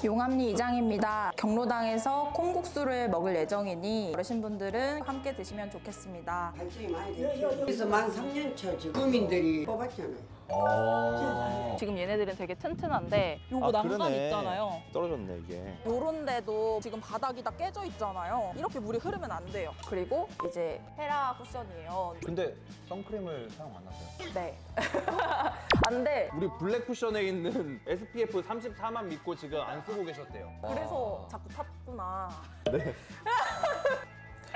용암리 이장입니다. 경로당에서 콩국수를 먹을 예정이니 어르신분들은 함께 드시면 좋겠습니다. 관심이 많이 됐죠. 그래서 만 3년 차 지금 국민들이 뽑았잖아요. 지금 얘네들은 되게 튼튼한데 요거 난간 있잖아요. 떨어졌네 이게. 요런 데도 지금 바닥이 다 깨져 있잖아요. 이렇게 물이 흐르면 안 돼요. 그리고 이제 헤라 쿠션이에요. 근데 선크림을 사용 안 하세요? 네. 안 돼. 우리 블랙 쿠션에 있는 SPF 34만 믿고 지금 안 쓰고 계셨대요. 그래서 자꾸 탔구나.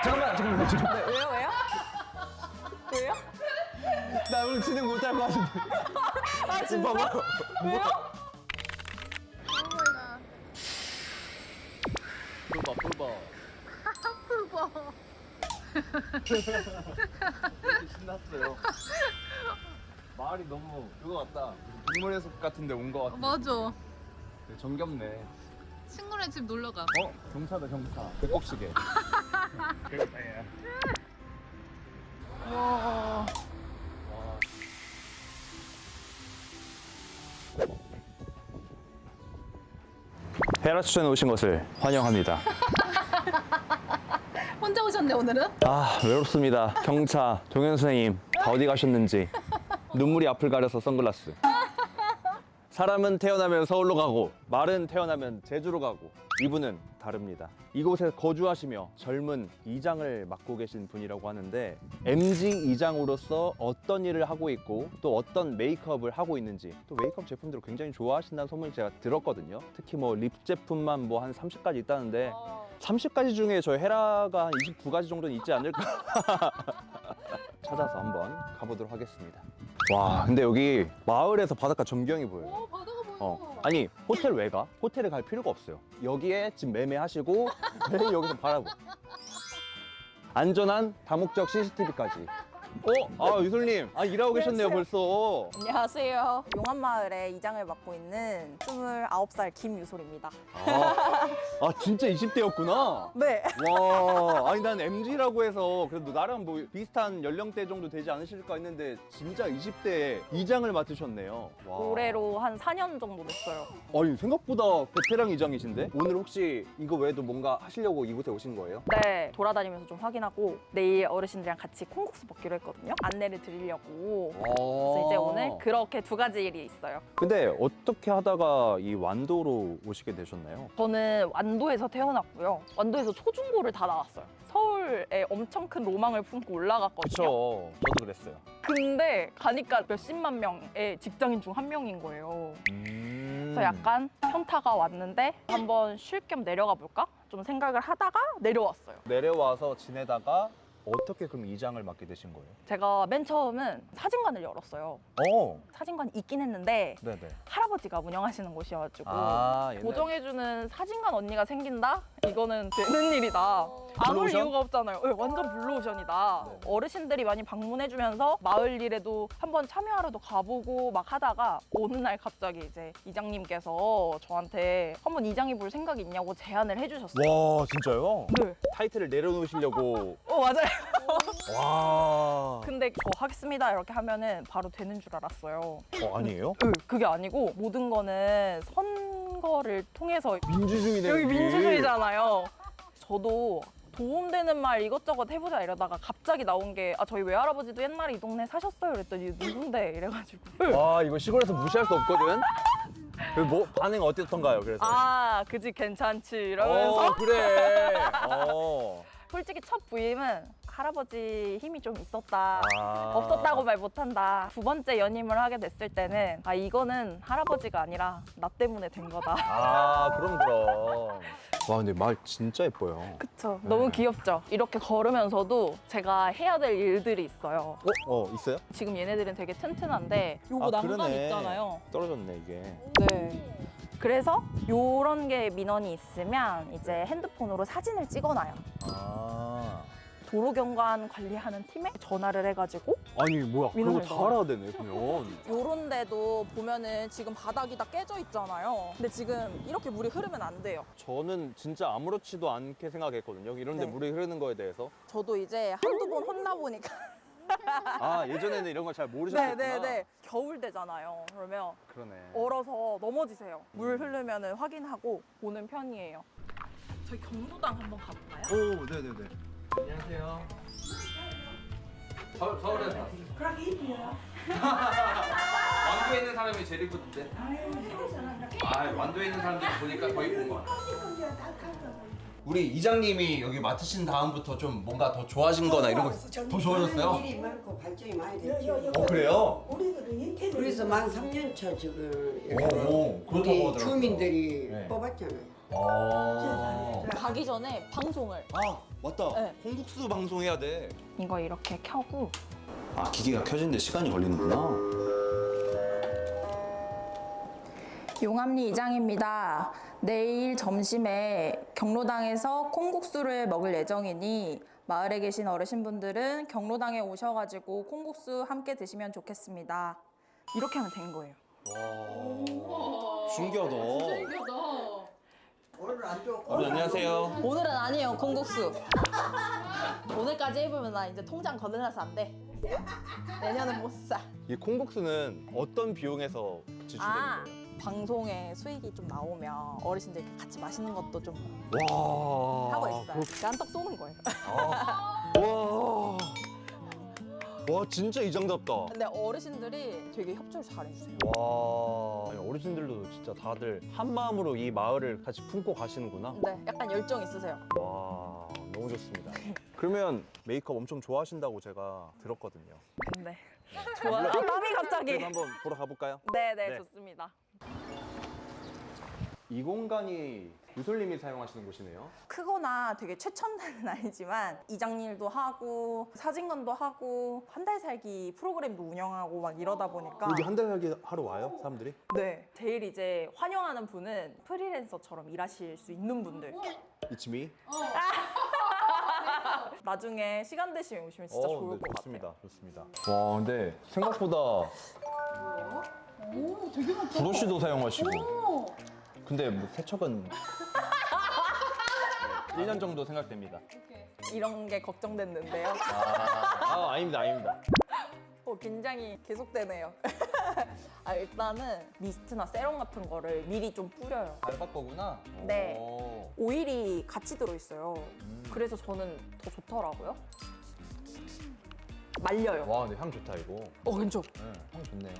잠깐만. 왜요? 왜요? 나 오늘 진행 못할 것 같은데. 아 진짜? 봐봐. 왜요? 풀봐. 이렇게 신났어요. 마을이 너무 그거 같다. 동물의 숲 같은데 온 것 같아. 맞아. 정겹네. 친구네 집 놀러 가. 경차다 경차. 백곡시계. 와. 헤라 추천에 오신 것을 환영합니다. 혼자 오셨네 오늘은? 아 외롭습니다. 경차, 동현 선생님 다 어디 가셨는지. 눈물이 앞을 가려서 선글라스. 사람은 태어나면 서울로 가고 말은 태어나면 제주로 가고 이분은 다릅니다. 이곳에 거주하시며 젊은 이장을 맡고 계신 분이라고 하는데 MG 이장으로서 어떤 일을 하고 있고 또 어떤 메이크업을 하고 있는지 또 메이크업 제품들을 굉장히 좋아하신다는 소문을 제가 들었거든요. 특히 뭐 립 제품만 뭐 한 30가지 있다는데 30가지 중에 저희 헤라가 한 29가지 정도는 있지 않을까 찾아서 한번 가보도록 하겠습니다. 와 근데 여기 마을에서 바닷가 전경이 보여요. 바다가 보여. 아니 호텔 왜 가? 호텔에 갈 필요가 없어요. 여기에 집 매매하시고 매일 여기서 바라보. 안전한 다목적 CCTV까지. 유솔님, 일하고 계셨네요 벌써. 안녕하세요. 용암마을에 이장을 맡고 있는 29살 김유솔입니다. 진짜 20대였구나. 네. 와, 아니 난 MG라고 해서 그래도 나랑 뭐 비슷한 연령대 정도 되지 않으실까 했는데 진짜 20대에 이장을 맡으셨네요. 와. 올해로 한 4년 정도 됐어요. 아니 생각보다 베테랑 이장이신데? 오늘 혹시 이거 외에도 뭔가 하시려고 이곳에 오신 거예요? 네, 돌아다니면서 좀 확인하고 내일 어르신들이랑 같이 콩국수 먹기로 했거든요. 안내를 드리려고. 그래서 이제 오늘 그렇게 두 가지 일이 있어요. 근데 어떻게 하다가 이 완도로 오시게 되셨나요? 저는 완도에서 태어났고요. 완도에서 초중고를 다 나왔어요. 서울에 엄청 큰 로망을 품고 올라갔거든요. 저도 그랬어요. 근데 가니까 몇십만 명의 직장인 중 한 명인 거예요. 그래서 약간 현타가 왔는데 한번 쉴 겸 내려가 볼까? 좀 생각을 하다가 내려왔어요. 내려와서 지내다가 어떻게 그럼 이장을 맡게 되신 거예요? 제가 맨 처음은 사진관을 열었어요. 사진관이 있긴 했는데 네네. 할아버지가 운영하시는 곳이어가지고 옛날- 보정해주는 사진관 언니가 생긴다? 이거는 되는 일이다. 안 올 블루오션? 이유가 없잖아요. 네, 완전 블루오션이다. 네. 어르신들이 많이 방문해주면서 마을 일에도 한번 참여하러도 가보고 막 하다가 어느 날 갑자기 이제 이장님께서 저한테 한번 이장이 볼 생각이 있냐고 제안을 해주셨어요. 와 진짜요? 네. 타이틀을 내려놓으시려고. 맞아요. 와. 근데 저 하겠습니다 이렇게 하면은 바로 되는 줄 알았어요. 아니에요? 네, 그게 아니고 모든 거는 선거를 통해서 민주주의네. 여기 민주주의잖아요. 저도 도움되는 말 이것저것 해보자 이러다가 갑자기 나온 게 저희 외할아버지도 옛날에 이 동네 사셨어요 이랬더니 누군데 이래가지고 와 이거 시골에서 무시할 수 없거든. 뭐 반응 어땠던가요? 그래서. 그지 괜찮지 이러면서 그래. 솔직히 첫 부임은 할아버지 힘이 좀 있었다. 아. 없었다고 말 못한다. 두 번째 연임을 하게 됐을 때는 이거는 할아버지가 아니라 나 때문에 된 거다. 그럼. 와 근데 말 진짜 예뻐요. 그쵸. 너무 귀엽죠? 이렇게 걸으면서도 제가 해야 될 일들이 있어요. 있어요? 지금 얘네들은 되게 튼튼한데 요거 난간 있잖아요. 떨어졌네 이게. 네. 그래서 요런 게 민원이 있으면 이제 핸드폰으로 사진을 찍어놔요. 도로경관 관리하는 팀에 전화를 해가지고 아니 뭐야 그런 민원을 거다 넣어요. 알아야 되네 그러면. 요런 데도 보면은 지금 바닥이 다 깨져 있잖아요. 근데 지금 이렇게 물이 흐르면 안 돼요. 저는 진짜 아무렇지도 않게 생각했거든요. 이런 데 네. 물이 흐르는 거에 대해서. 저도 이제 한두 번 혼나보니까 아 예전에는 이런 걸 잘 모르셨구나. 네네네. 겨울 되잖아요. 그러면 그러네. 얼어서 넘어지세요. 물 흐르면 확인하고 오는 편이에요. 저희 경로당 한번 가볼까요? 오, 네네네. 안녕하세요. 서울에서 왔어요. 완도에 있는 사람이 제일 이쁘던데. 완도에 있는 사람들 보니까 더 이쁜 것 같아. 우리 이장님이 여기 맡으신 다음부터 좀 뭔가 더 좋아진 거나 이런 거 더 좋아졌어요? 일이 많고 발전이 많이 됐지. 그래요? 그래서 만 3년 차 지금 오, 그렇다고 우리 하더라고요. 주민들이 네. 뽑았잖아요. 가기 전에 방송을 맞다. 네. 콩국수 방송해야 돼. 이거 이렇게 켜고 기계가 켜지는데 시간이 걸리는구나. 용암리 이장입니다. 내일 점심에 경로당에서 콩국수를 먹을 예정이니 마을에 계신 어르신분들은 경로당에 오셔가지고 콩국수 함께 드시면 좋겠습니다. 이렇게 하면 된 거예요. 와, 신기하다. 오늘 안 좋고. 안녕하세요. 오늘은 아니에요, 콩국수. 오늘까지 해보면 나 이제 통장 거들나서 안 돼. 내년은 못 사. 이 콩국수는 어떤 비용에서 지출되는 거예요? 방송에 수익이 좀 나오면 어르신들 같이 마시는 것도 좀 와. 하고 있어요. 깐떡 쏘는 거예요. 와. 와 진짜 이장답다. 근데 어르신들이 되게 협조를 잘해주세요. 와. 아니, 어르신들도 진짜 다들 한 마음으로 이 마을을 같이 품고 가시는구나. 네, 약간 열정 있으세요. 와 너무 좋습니다. 그러면 메이크업 엄청 좋아하신다고 제가 들었거든요. 네. 좋아요. 땀이 갑자기. 그래서 한번 보러 가볼까요? 네네, 네. 좋습니다. 이 공간이 유솔님이 사용하시는 곳이네요. 크거나 되게 최첨단은 아니지만 이장일도 하고 사진관도 하고 한 달 살기 프로그램도 운영하고 막 이러다 보니까 여기 한 달 살기 하러 와요 사람들이? 네, 제일 이제 환영하는 분은 프리랜서처럼 일하실 수 있는 분들. It's me. 나중에 시간 되시면 오시면 진짜 좋을 것 좋습니다. 같아요. 좋습니다. 와 근데 생각보다 오, 되게 많다. 브러쉬도 사용하시고 근데 뭐 세척은 1년 정도 생각됩니다. 이런 게 걱정됐는데요. 아닙니다. 아닙니다. 긴장이 계속되네요. 일단은 미스트나 세럼 같은 거를 미리 좀 뿌려요. 알바 거구나. 네. 오. 오일이 같이 들어있어요. 그래서 저는 더 좋더라고요. 말려요. 와 근데 향 좋다 이거. 그쵸. 네, 향 좋네요.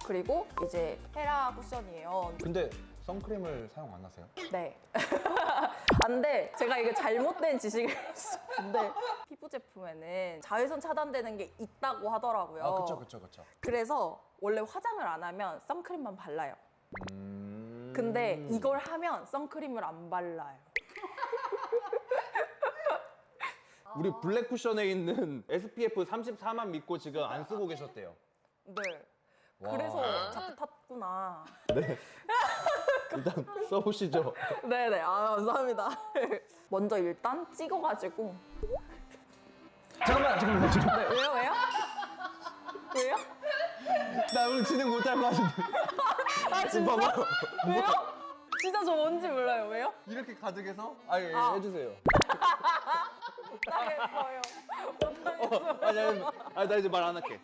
그리고 이제 헤라 쿠션이에요. 근데 선크림을 사용 안 하세요? 네. 근데 제가 이게 잘못된 지식을 했는데 피부 제품에는 자외선 차단되는 게 있다고 하더라고요. 그쵸. 그래서 원래 화장을 안 하면 선크림만 발라요. 근데 이걸 하면 선크림을 안 발라요. 우리 블랙 쿠션에 있는 SPF 34만 믿고 지금 안 쓰고 계셨대요. 네. 와. 그래서 자꾸 탔구나. 일단 써보시죠. 네네. 감사합니다. 먼저 일단 찍어가지고. 잠깐만. 네, 왜요? 왜요? 나 오늘 진행 못할 것 같은데. 진짜? 봐봐요. 왜요? 진짜 저 뭔지 몰라요. 왜요? 이렇게 가득해서? 예, 아. 해주세요. 못하겠어요. 나 이제 말 안 할게.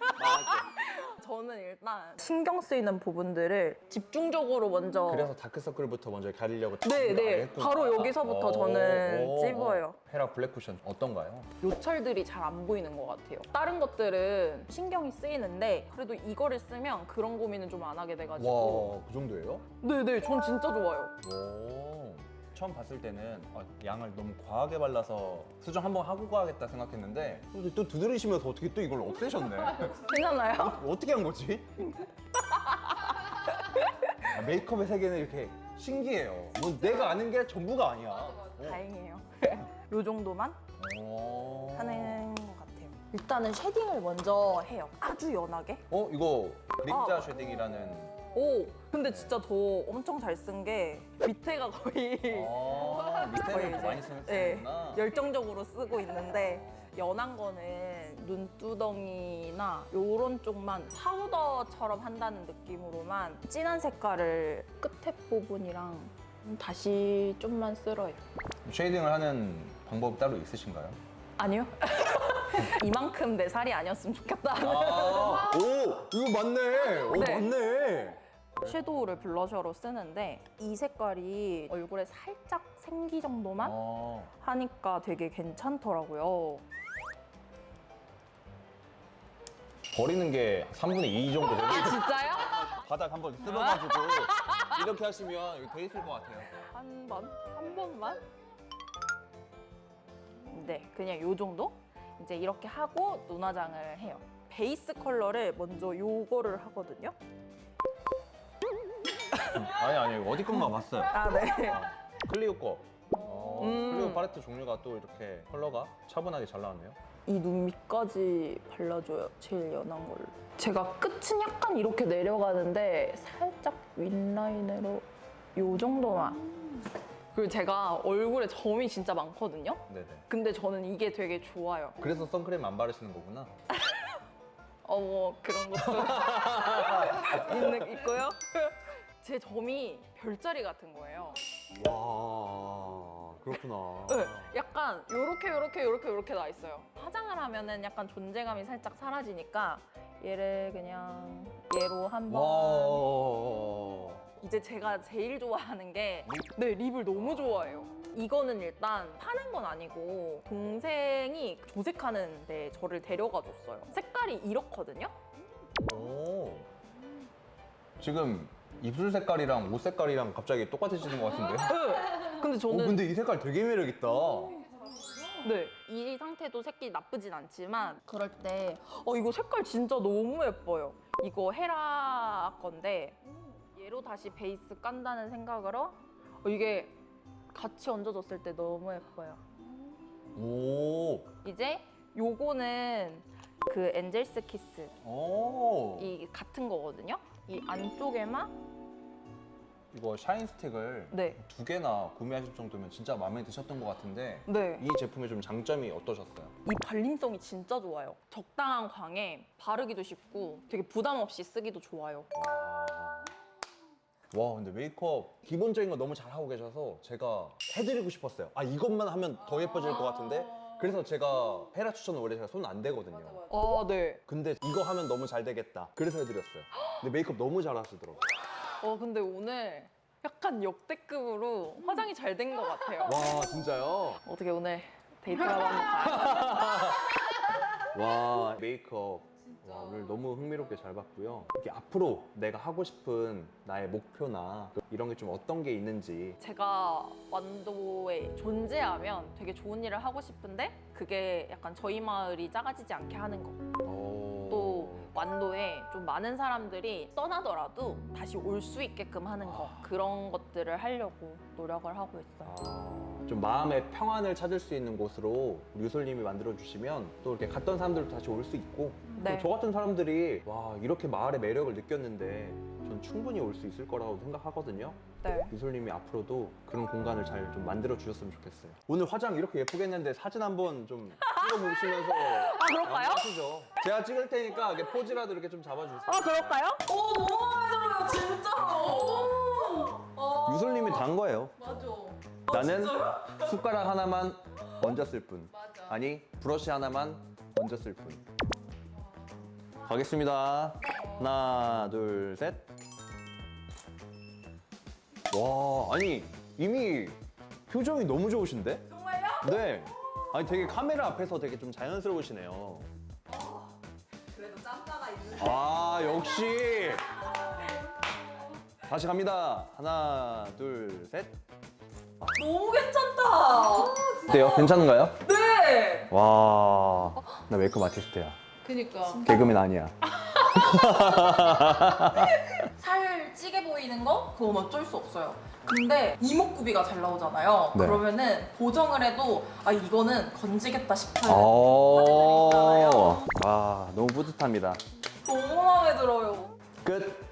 저는 일단 신경 쓰이는 부분들을 집중적으로 먼저. 그래서 다크서클부터 먼저 가리려고 네. 바로 여기서부터 저는 찝어요. 헤라 블랙 쿠션 어떤가요? 요철들이 잘 안 보이는 것 같아요. 다른 것들은 신경이 쓰이는데 그래도 이거를 쓰면 그런 고민은 좀 안 하게 돼가지고. 와, 그 정도예요? 네네, 전 진짜 좋아요. 오. 처음 봤을 때는 양을 너무 과하게 발라서 수정 한번 하고 가야겠다 생각했는데 또 두드리시면서 어떻게 또 이걸 없애셨네. 괜찮아요? 어떻게 한 거지? 메이크업의 세계는 이렇게 신기해요. 뭐 내가 아는 게 전부가 아니야. 다행이에요. 요 정도만 오. 하는 것 같아요. 일단은 쉐딩을 먼저 해요. 아주 연하게. 이거 그림자 쉐딩이라는. 오, 근데 진짜 저 엄청 잘 쓴 게 밑에가 거의 밑에는 이제, 많이 쓰는 네, 구나. 열정적으로 쓰고 있는데 연한 거는 눈두덩이나 요런 쪽만 파우더처럼 한다는 느낌으로만 진한 색깔을 끝에 부분이랑 다시 좀만 쓸어요. 쉐이딩을 하는 방법이 따로 있으신가요? 아니요. 이만큼 내 살이 아니었으면 좋겠다. 오, 이거 맞네. 오, 네. 맞네. 섀도우를 블러셔로 쓰는데 이 색깔이 얼굴에 살짝 생기 정도만 하니까 되게 괜찮더라고요. 버리는 게 3분의 2 정도 되는 아 진짜요? 바닥 한번 쓸어가지고 이렇게 하시면 이거 돼 있을 것 같아요. 한 번만? 네, 그냥 요 정도? 이제 이렇게 하고 눈화장을 해요. 베이스 컬러를 먼저 요거를 하거든요. 아니 어디 것만 봤어요. 아, 네. 클리오 거. 클리오 팔레트 종류가 또 이렇게 컬러가 차분하게 잘 나왔네요. 이 눈 밑까지 발라줘요. 제일 연한 걸로. 제가 끝은 약간 이렇게 내려가는데 살짝 윗라인으로 요 정도만. 그리고 제가 얼굴에 점이 진짜 많거든요. 네네. 근데 저는 이게 되게 좋아요. 그래서 선크림 안 바르시는 거구나. 뭐 그런 것도 있고요. 제 점이 별자리 같은 거예요. 와, 그렇구나. 네, 약간 요렇게 나 있어요. 화장을 하면은 약간 존재감이 살짝 사라지니까 얘를 그냥 얘로 한번. 와. 이제 제가 제일 좋아하는 게 네, 립을 너무 좋아해요. 이거는 일단 파는 건 아니고 동생이 조색하는데 저를 데려가 줬어요. 색깔이 이렇거든요. 오. 지금 입술 색깔이랑 옷 색깔이랑 갑자기 똑같아지는 것 같은데? 네. 근데 저는 근데 이 색깔 되게 매력있다. 네, 이 상태도 색이 나쁘진 않지만 그럴 때 이거 색깔 진짜 너무 예뻐요. 이거 헤라 건데 얘로 다시 베이스 깐다는 생각으로 이게 같이 얹어졌을 때 너무 예뻐요. 오. 이제 요거는 그 엔젤스 키스 오. 이 같은 거거든요. 이 안쪽에만 이거 샤인 스틱을 네, 2개나 구매하실 정도면 진짜 마음에 드셨던 것 같은데 네. 이 제품의 좀 장점이 어떠셨어요? 이 발림성이 진짜 좋아요. 적당한 광에 바르기도 쉽고 되게 부담 없이 쓰기도 좋아요. 와, 근데 메이크업 기본적인 거 너무 잘하고 계셔서 제가 해드리고 싶었어요. 이것만 하면 더 예뻐질 것 같은데 그래서 제가 헤라 추천은 원래 제가 손 안 대거든요. 아, 네. 근데 이거 하면 너무 잘 되겠다 그래서 해드렸어요. 근데 메이크업 너무 잘하시더라고요. 근데 오늘 약간 역대급으로 화장이 잘 된 것 같아요. 와, 진짜요? 어떻게 오늘 데이트라도 한번 가요? 와, 메이크업 와, 오늘 너무 흥미롭게 잘 봤고요. 이렇게 앞으로 내가 하고 싶은 나의 목표나 이런 게 좀 어떤 게 있는지. 제가 완도에 존재하면 되게 좋은 일을 하고 싶은데 그게 약간 저희 마을이 작아지지 않게 하는 거. 또 완도에 좀 많은 사람들이 떠나더라도 다시 올 수 있게끔 하는 거. 그런 것들을 하려고 노력을 하고 있어요. 좀 마음의 평안을 찾을 수 있는 곳으로 우리 유솔님이 만들어주시면 또 이렇게 갔던 사람들도 다시 올 수 있고 네. 또 저 같은 사람들이 와, 이렇게 마을의 매력을 느꼈는데 전 충분히 올 수 있을 거라고 생각하거든요. 네. 유솔님이 앞으로도 그런 공간을 잘 좀 만들어 주셨으면 좋겠어요. 오늘 화장 이렇게 예쁘게 했는데 사진 한번 좀 찍어보시면서 그럴까요? 하시죠. 제가 찍을 테니까 이렇게 포즈라도 이렇게 좀 잡아주세요. 그럴까요? 너무 마음에 들어요, 진짜로. 유솔님이 단 거예요. 맞아. 나는 숟가락 하나만 얹었을 뿐. 맞아. 아니, 브러쉬 하나만 얹었을 뿐. 가겠습니다. 하나, 둘, 셋. 와, 아니 이미 표정이 너무 좋으신데? 정말요? 네. 아니 되게 카메라 앞에서 되게 좀 자연스러우시네요. 그래도 짬바가 있는. 역시. 다시 갑니다. 하나, 둘, 셋. 너무 괜찮다. 어때요? 괜찮은가요? 네. 와, 나 메이크업 아티스트야. 그니까. 개그맨 아니야. 살 찌게 보이는 거? 그건 어쩔 수 없어요. 근데 이목구비가 잘 나오잖아요. 네. 그러면은 보정을 해도 이거는 건지겠다 싶어요. 와, 너무 뿌듯합니다. 너무 마음에 들어요. 끝.